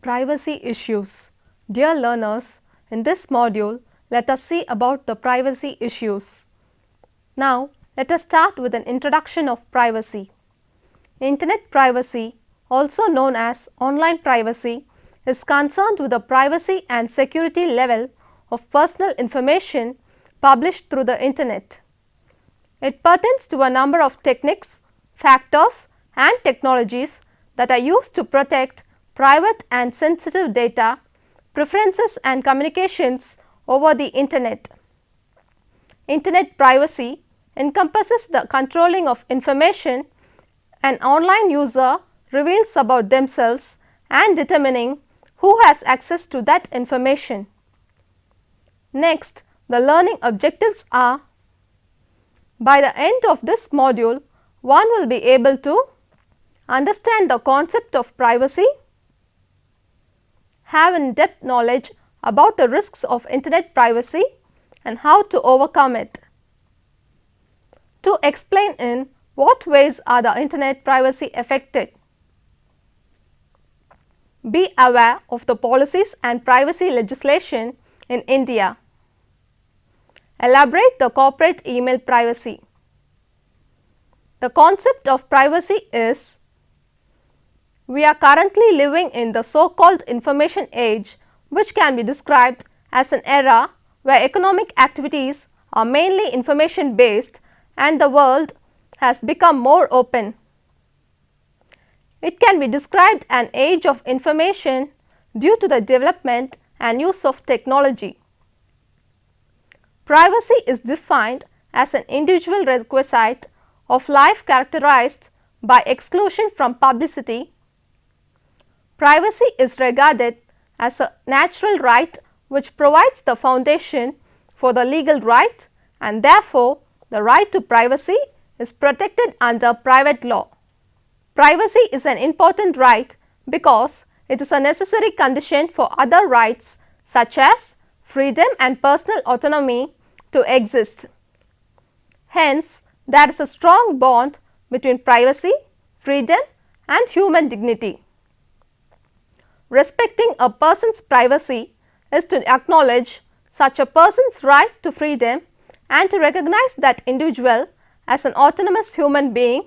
Privacy issues. Dear learners, in this module, let us see about the privacy issues. Now, let us start with an introduction of privacy. Internet privacy, also known as online privacy, is concerned with the privacy and security level of personal information published through the Internet. It pertains to a number of techniques, factors and technologies that are used to protect private and sensitive data, preferences and communications over the Internet. Internet privacy encompasses the controlling of information an online user reveals about themselves and determining who has access to that information. Next, the learning objectives are: by the end of this module, one will be able to understand the concept of privacy, have in-depth knowledge about the risks of Internet privacy and how to overcome it. To explain in what ways are the Internet privacy affected. Be aware of the policies and privacy legislation in India. Elaborate the corporate email privacy. The concept of privacy is: we are currently living in the so-called information age, which can be described as an era where economic activities are mainly information based and the world has become more open. It can be described an age of information due to the development and use of technology. Privacy is defined as an individual requisite of life characterized by exclusion from publicity. Privacy is regarded as a natural right which provides the foundation for the legal right, and therefore, the right to privacy is protected under private law. Privacy is an important right because it is a necessary condition for other rights such as freedom and personal autonomy to exist. Hence, there is a strong bond between privacy, freedom and human dignity. Respecting a person's privacy is to acknowledge such a person's right to freedom and to recognize that individual as an autonomous human being.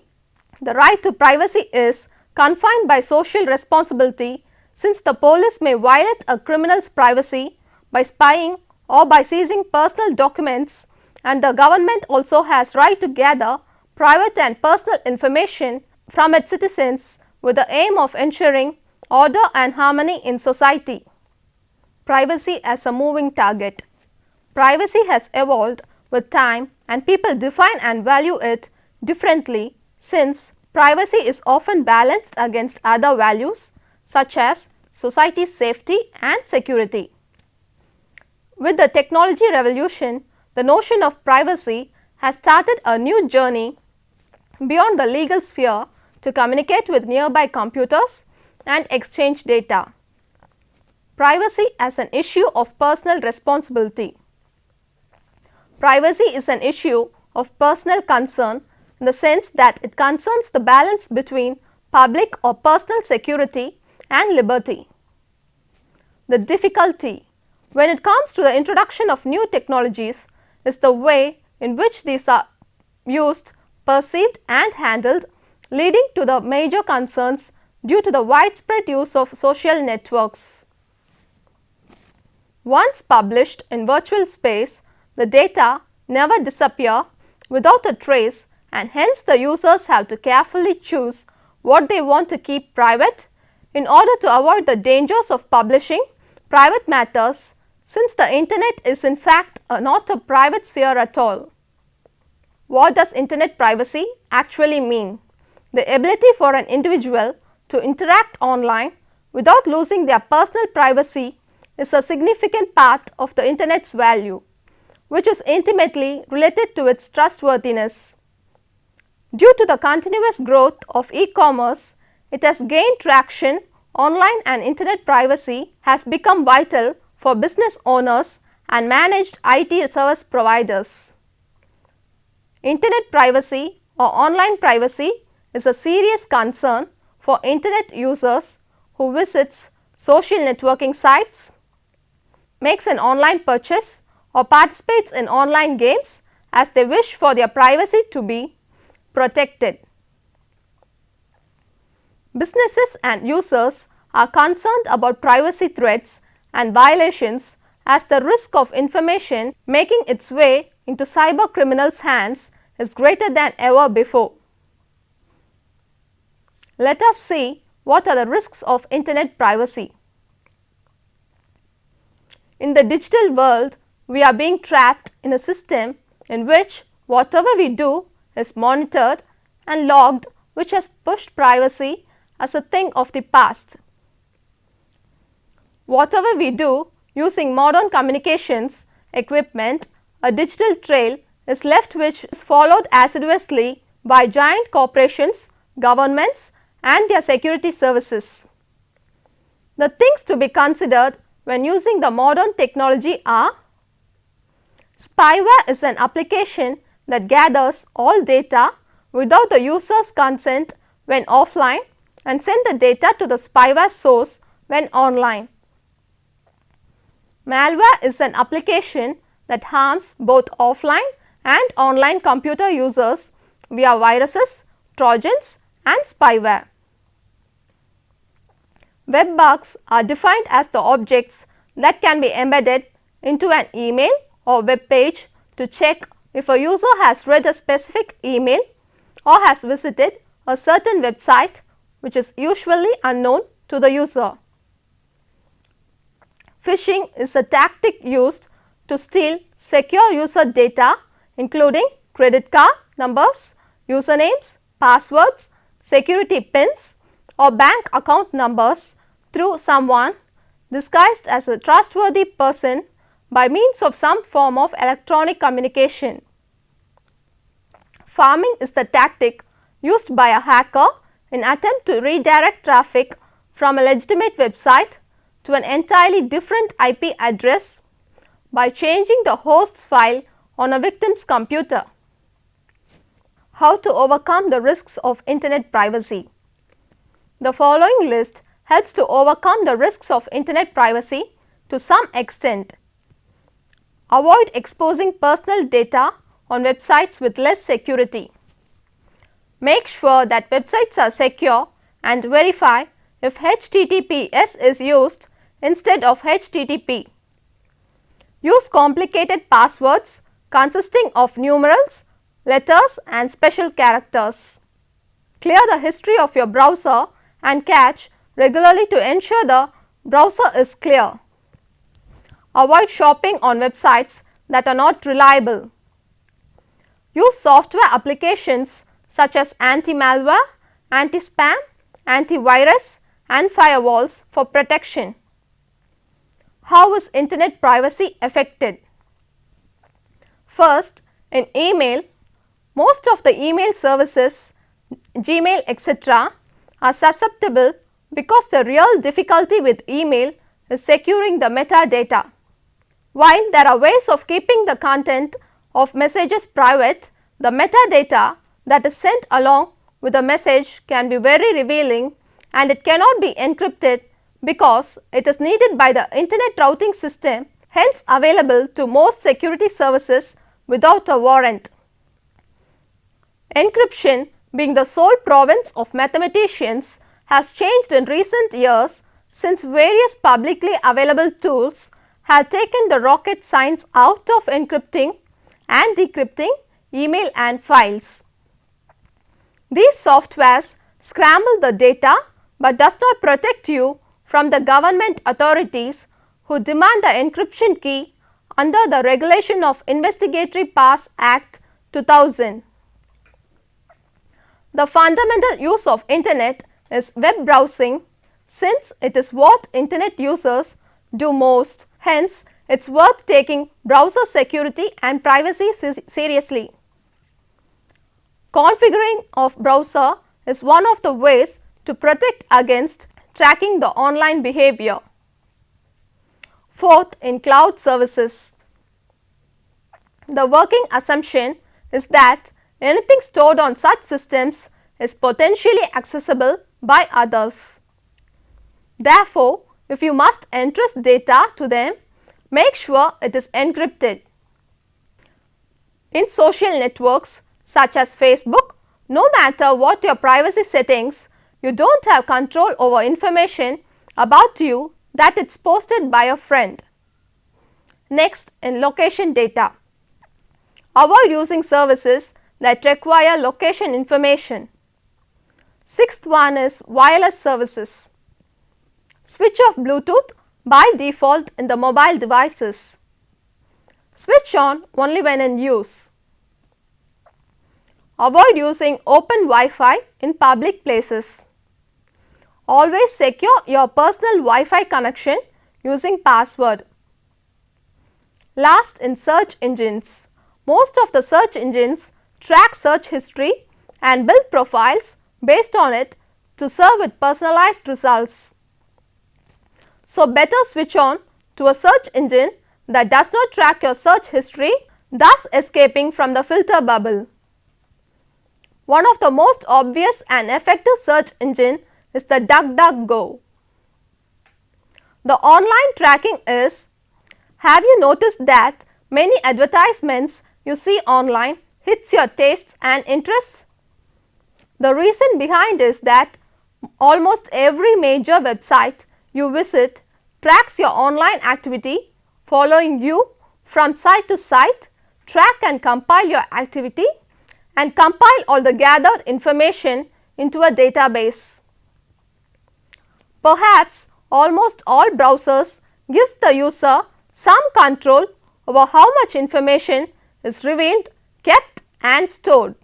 The right to privacy is confined by social responsibility, since the police may violate a criminal's privacy by spying or by seizing personal documents, and the government also has right to gather private and personal information from its citizens with the aim of ensuring order and harmony in society. Privacy as a moving target. Privacy has evolved with time and people define and value it differently, since privacy is often balanced against other values such as society's safety and security. With the technology revolution, the notion of privacy has started a new journey beyond the legal sphere to communicate with nearby computers and exchange data. Privacy as an issue of personal responsibility. Privacy is an issue of personal concern in the sense that it concerns the balance between public or personal security and liberty. The difficulty when it comes to the introduction of new technologies is the way in which these are used, perceived and handled, leading to the major concerns due to the widespread use of social networks. Once published in virtual space, the data never disappear without a trace, and hence the users have to carefully choose what they want to keep private in order to avoid the dangers of publishing private matters, since the Internet is in fact not a private sphere at all. What does Internet privacy actually mean? The ability for an individual to interact online without losing their personal privacy is a significant part of the Internet's value, which is intimately related to its trustworthiness. Due to the continuous growth of e-commerce, it has gained traction online, and Internet privacy has become vital for business owners and managed IT service providers. Internet privacy or online privacy is a serious concern for Internet users who visits social networking sites, makes an online purchase, or participates in online games, as they wish for their privacy to be protected. Businesses and users are concerned about privacy threats and violations, as the risk of information making its way into cyber criminals' hands is greater than ever before. Let us see what are the risks of Internet privacy. In the digital world, we are being trapped in a system in which whatever we do is monitored and logged, which has pushed privacy as a thing of the past. Whatever we do using modern communications equipment, a digital trail is left which is followed assiduously by giant corporations, governments, and their security services. The things to be considered when using the modern technology are: spyware is an application that gathers all data without the user's consent when offline and send the data to the spyware source when online. Malware is an application that harms both offline and online computer users via viruses, trojans, and spyware. Web bugs are defined as the objects that can be embedded into an email or web page to check if a user has read a specific email or has visited a certain website which is usually unknown to the user. Phishing is a tactic used to steal secure user data, including credit card numbers, usernames, passwords, security pins, or bank account numbers through someone disguised as a trustworthy person by means of some form of electronic communication. Farming is the tactic used by a hacker in attempt to redirect traffic from a legitimate website to an entirely different IP address by changing the host's file on a victim's computer. How to overcome the risks of Internet privacy? The following list helps to overcome the risks of Internet privacy to some extent. Avoid exposing personal data on websites with less security. Make sure that websites are secure and verify if HTTPS is used instead of HTTP. Use complicated passwords consisting of numerals, letters, and special characters. Clear the history of your browser and cache regularly to ensure the browser is clear. Avoid shopping on websites that are not reliable. Use software applications such as anti-malware, anti-spam, antivirus, and firewalls for protection. How is Internet privacy affected? First, in email, most of the email services, Gmail, etc., are susceptible because the real difficulty with email is securing the metadata. While there are ways of keeping the content of messages private, the metadata that is sent along with a message can be very revealing, and it cannot be encrypted because it is needed by the Internet routing system, hence available to most security services without a warrant. Encryption, being the sole province of mathematicians, has changed in recent years since various publicly available tools have taken the rocket science out of encrypting and decrypting email and files. These softwares scramble the data but does not protect you from the government authorities who demand the encryption key under the Regulation of Investigatory Powers Act 2000. The fundamental use of Internet is web browsing, since it is what internet users do most. Hence, it is worth taking browser security and privacy seriously. Configuring of browser is one of the ways to protect against tracking the online behavior. Fourth, in cloud services. The working assumption is that anything stored on such systems is potentially accessible by others. Therefore, if you must entrust data to them, make sure it is encrypted. In social networks such as Facebook, no matter what your privacy settings, you do not have control over information about you that is posted by a friend. Next, in location data. Avoid using services that require location information. Sixth one is wireless services. Switch off Bluetooth by default in the mobile devices. Switch on only when in use. Avoid using open Wi-Fi in public places. Always secure your personal Wi-Fi connection using password. Last, in search engines. Most of the search engines track search history and build profiles based on it to serve with personalized results. So, better switch on to a search engine that does not track your search history, thus escaping from the filter bubble. One of the most obvious and effective search engine is the DuckDuckGo. The online tracking is, have you noticed that many advertisements you see online hits your tastes and interests? The reason behind is that almost every major website you visit tracks your online activity, following you from site to site, track and compile your activity, and compile all the gathered information into a database. Perhaps almost all browsers gives the user some control over how much information is revealed, kept and stored.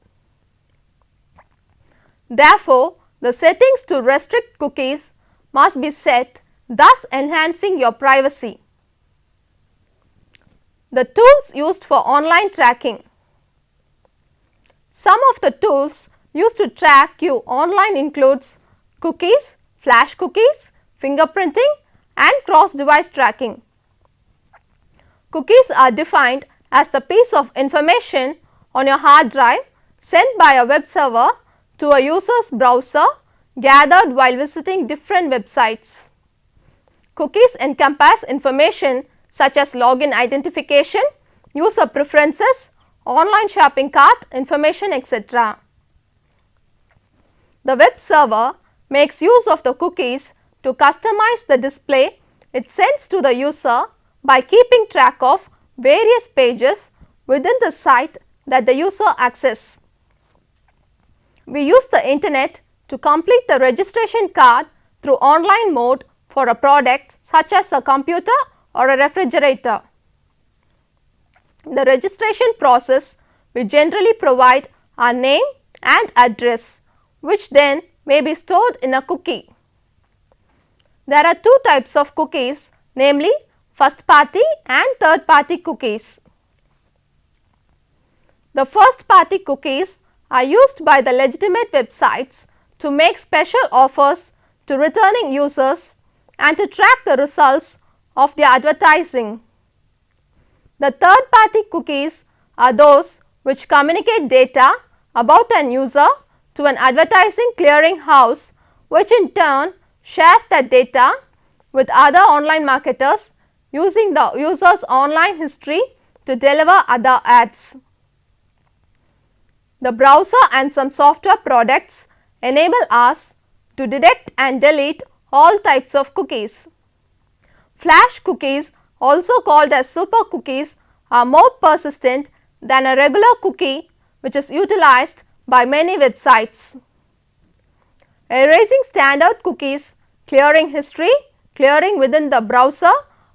Therefore, the settings to restrict cookies must be set, thus enhancing your privacy. The tools used for online tracking. Some of the tools used to track you online includes cookies, flash cookies, fingerprinting and cross-device tracking. Cookies are defined as the piece of information on your hard drive sent by a web server to a user's browser gathered while visiting different websites. Cookies encompass information such as login identification, user preferences, online shopping cart information, etc. The web server makes use of the cookies to customize the display it sends to the user by keeping track of various pages within the site that the user accesses. We use the internet to complete the registration card through online mode for a product such as a computer or a refrigerator. The registration process we generally provide our name and address, which then may be stored in a cookie. There are two types of cookies, namely first party and third party cookies. The first party cookies are used by the legitimate websites to make special offers to returning users and to track the results of their advertising. The third party cookies are those which communicate data about an user to an advertising clearing house, which in turn shares that data with other online marketers using the user's online history to deliver other ads. The browser and some software products enable us to detect and delete all types of cookies. Flash cookies, also called as super cookies, are more persistent than a regular cookie, which is utilized by many websites. Erasing standard cookies, clearing history, clearing within the browser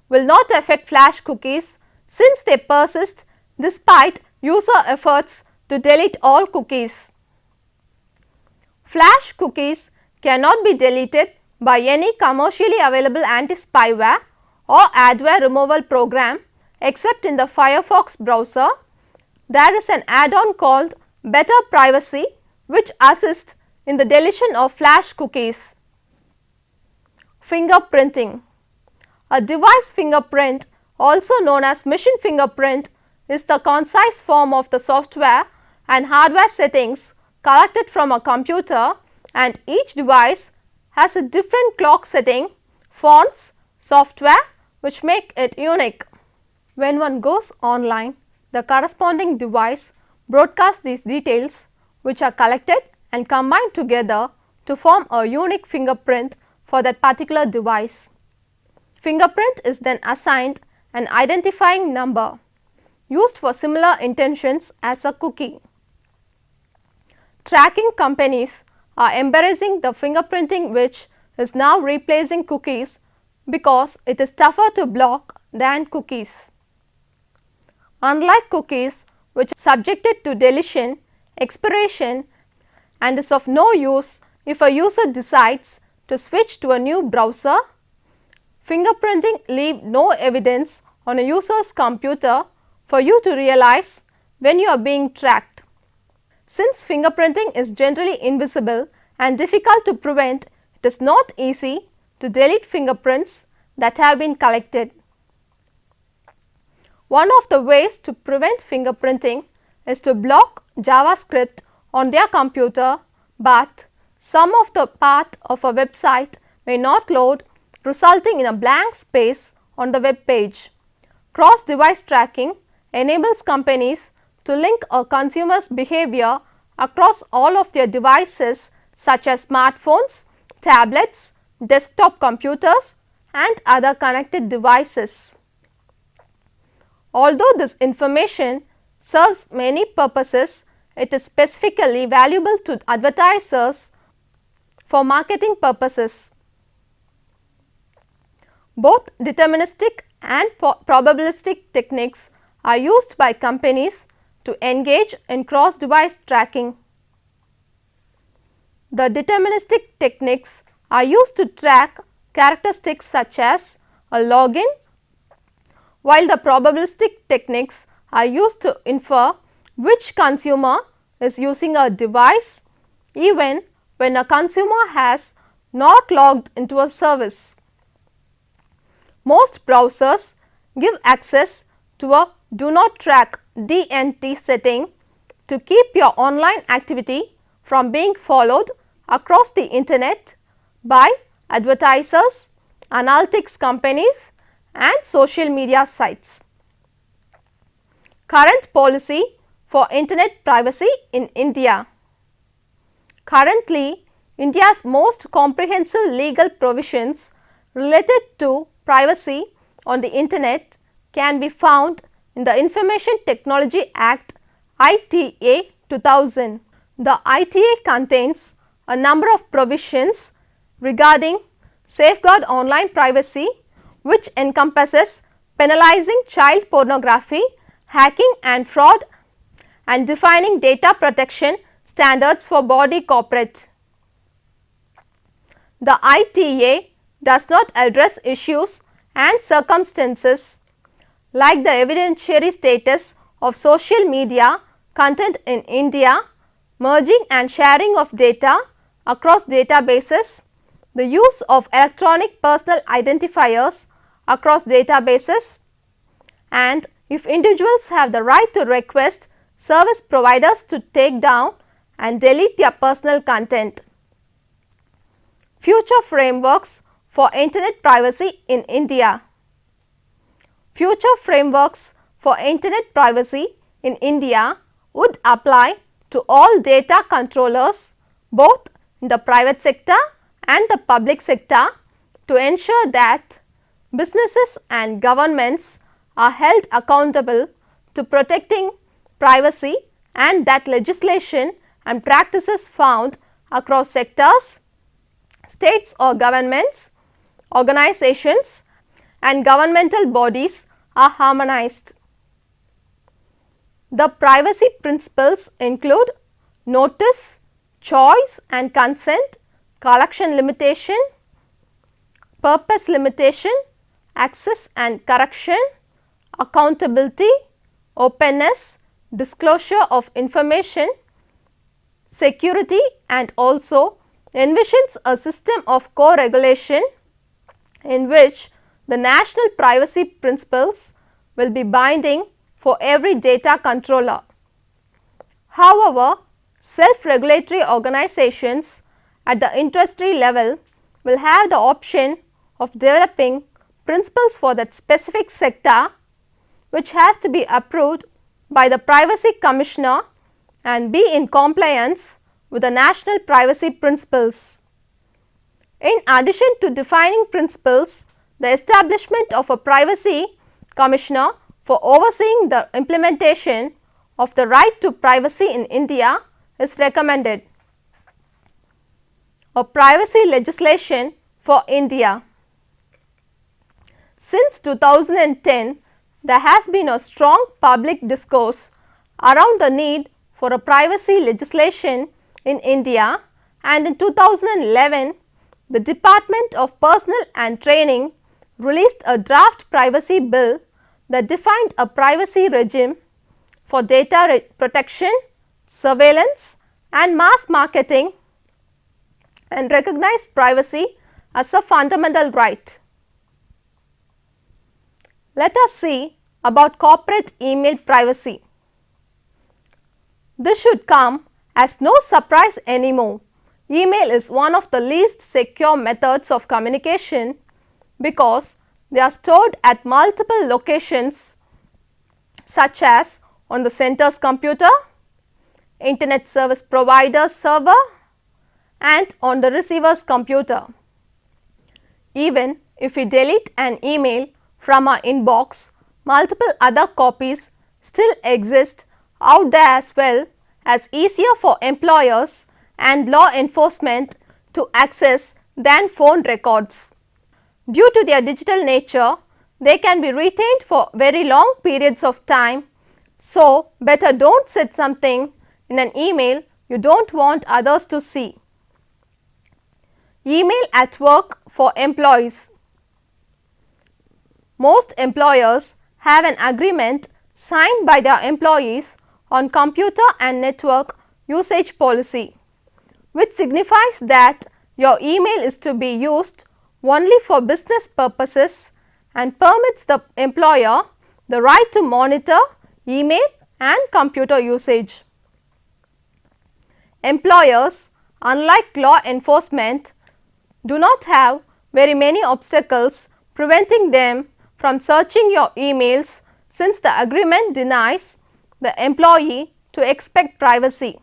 will not affect flash cookies, since they persist despite user efforts to delete all cookies. Flash cookies cannot be deleted by any commercially available anti-spyware or adware removal program except in the Firefox browser. There is an add-on called Better Privacy which assists in the deletion of flash cookies. Fingerprinting. A device fingerprint, also known as machine fingerprint, is the concise form of the software and hardware settings collected from a computer, and each device has a different clock setting, fonts, software which make it unique. When one goes online, the corresponding device broadcasts these details which are collected and combined together to form a unique fingerprint for that particular device. Fingerprint is then assigned an identifying number used for similar intentions as a cookie. Tracking companies are embracing the fingerprinting which is now replacing cookies because it is tougher to block than cookies. Unlike cookies which are subjected to deletion, expiration and is of no use if a user decides to switch to a new browser, fingerprinting leaves no evidence on a user's computer for you to realize when you are being tracked. Since fingerprinting is generally invisible and difficult to prevent, it is not easy to delete fingerprints that have been collected. One of the ways to prevent fingerprinting is to block JavaScript on their computer, but some of the part of a website may not load, resulting in a blank space on the web page. Cross-device tracking enables companies to link a consumer's behavior across all of their devices such as smartphones, tablets, desktop computers and other connected devices. Although this information serves many purposes, it is specifically valuable to advertisers for marketing purposes. Both deterministic and probabilistic techniques are used by companies to engage in cross-device tracking. The deterministic techniques are used to track characteristics such as a login, while the probabilistic techniques are used to infer which consumer is using a device even when a consumer has not logged into a service. Most browsers give access to a do not track DNT setting to keep your online activity from being followed across the internet by advertisers, analytics companies and social media sites. Current policy for internet privacy in India. Currently, India's most comprehensive legal provisions related to privacy on the internet can be found in the Information Technology Act ITA 2000. The ITA contains a number of provisions regarding safeguard online privacy, which encompasses penalizing child pornography, hacking and fraud, and defining data protection standards for body corporate. The ITA does not address issues and circumstances like the evidentiary status of social media content in India, merging and sharing of data across databases, the use of electronic personal identifiers across databases, and if individuals have the right to request service providers to take down and delete their personal content. Future frameworks for internet privacy in India. Future frameworks for internet privacy in India would apply to all data controllers both in the private sector and the public sector to ensure that businesses and governments are held accountable to protecting privacy, and that legislation and practices found across sectors, states or governments, organizations and governmental bodies are harmonized. The privacy principles include notice, choice and consent, collection limitation, purpose limitation, access and correction, accountability, openness, disclosure of information, security, and also envisions a system of co-regulation in which the national privacy principles will be binding for every data controller. However, self-regulatory organizations at the industry level will have the option of developing principles for that specific sector, which has to be approved by the Privacy Commissioner and be in compliance with the national privacy principles. In addition to defining principles, the establishment of a Privacy Commissioner for overseeing the implementation of the right to privacy in India is recommended. A privacy legislation for India. Since 2010, there has been a strong public discourse around the need for a privacy legislation in India, and in 2011, the Department of Personnel and Training released a draft privacy bill that defined a privacy regime for data protection, surveillance, and mass marketing, and recognized privacy as a fundamental right. Let us see about corporate email privacy. This should come as no surprise anymore. Email is one of the least secure methods of communication because they are stored at multiple locations such as on the center's computer, internet service provider's server, and on the receiver's computer. Even if we delete an email from our inbox, multiple other copies still exist out there as well, as easier for employers and law enforcement to access than phone records. Due to their digital nature, they can be retained for very long periods of time, so better don't set something in an email you don't want others to see. Email at work for employees. Most employers have an agreement signed by their employees on computer and network usage policy, which signifies that your email is to be used only for business purposes and permits the employer the right to monitor email and computer usage. Employers, unlike law enforcement, do not have very many obstacles preventing them from searching your emails, since the agreement denies the employee to expect privacy.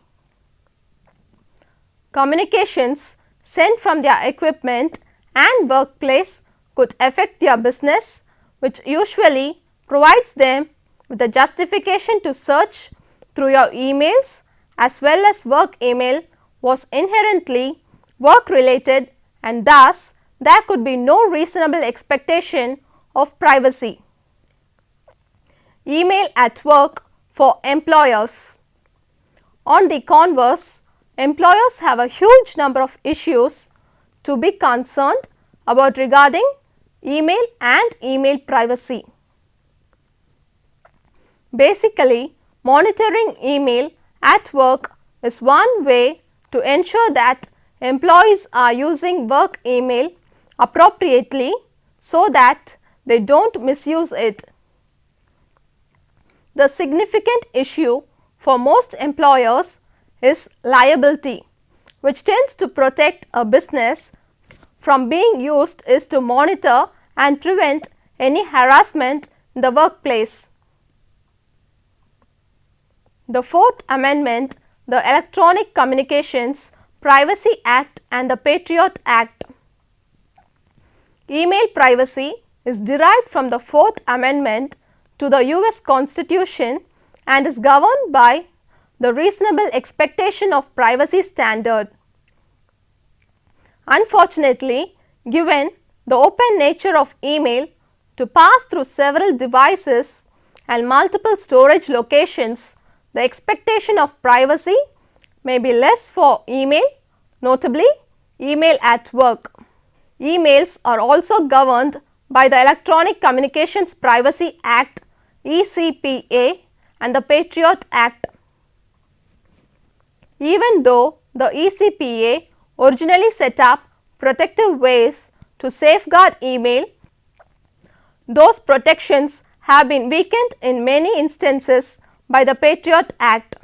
Communications sent from their equipment and workplace could affect their business, which usually provides them with a justification to search through your emails, as well as work email was inherently work related, and thus there could be no reasonable expectation of privacy. Email at work for employers. On the converse, employers have a huge number of issues to be concerned about regarding email and email privacy. Basically, monitoring email at work is one way to ensure that employees are using work email appropriately so that they don't misuse it. The significant issue for most employers is liability, which tends to protect a business from being used is to monitor and prevent any harassment in the workplace. The Fourth Amendment, the Electronic Communications Privacy Act, and the Patriot Act. Email privacy is derived from the Fourth Amendment to the US Constitution and is governed by the reasonable expectation of privacy standard. Unfortunately, given the open nature of email to pass through several devices and multiple storage locations, the expectation of privacy may be less for email, notably email at work. Emails are also governed by the Electronic Communications Privacy Act (ECPA) and the Patriot Act. Even though the ECPA originally set up protective ways to safeguard email, those protections have been weakened in many instances by the Patriot Act.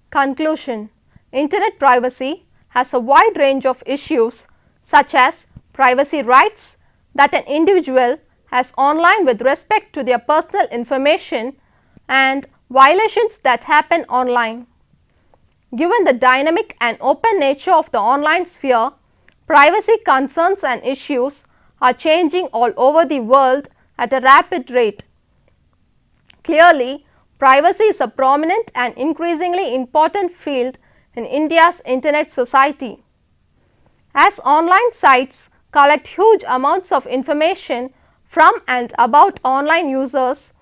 Conclusion: Internet privacy has a wide range of issues such as privacy rights that an individual has online with respect to their personal information and violations that happen online. Given the dynamic and open nature of the online sphere, privacy concerns and issues are changing all over the world at a rapid rate. Clearly, privacy is a prominent and increasingly important field in India's internet society. As online sites collect huge amounts of information from and about online users,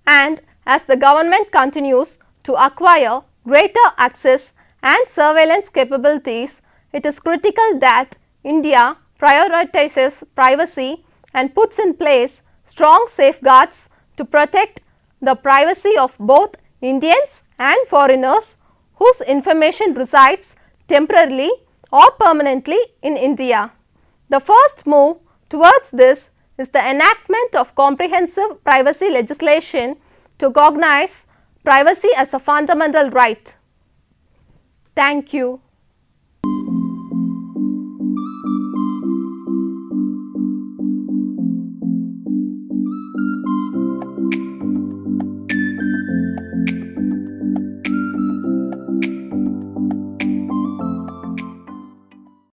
and as the government continues to acquire greater access and surveillance capabilities, it is critical that India prioritizes privacy and puts in place strong safeguards to protect the privacy of both Indians and foreigners whose information resides temporarily or permanently in India. The first move towards this is the enactment of comprehensive privacy legislation to recognize privacy as a fundamental right. Thank you.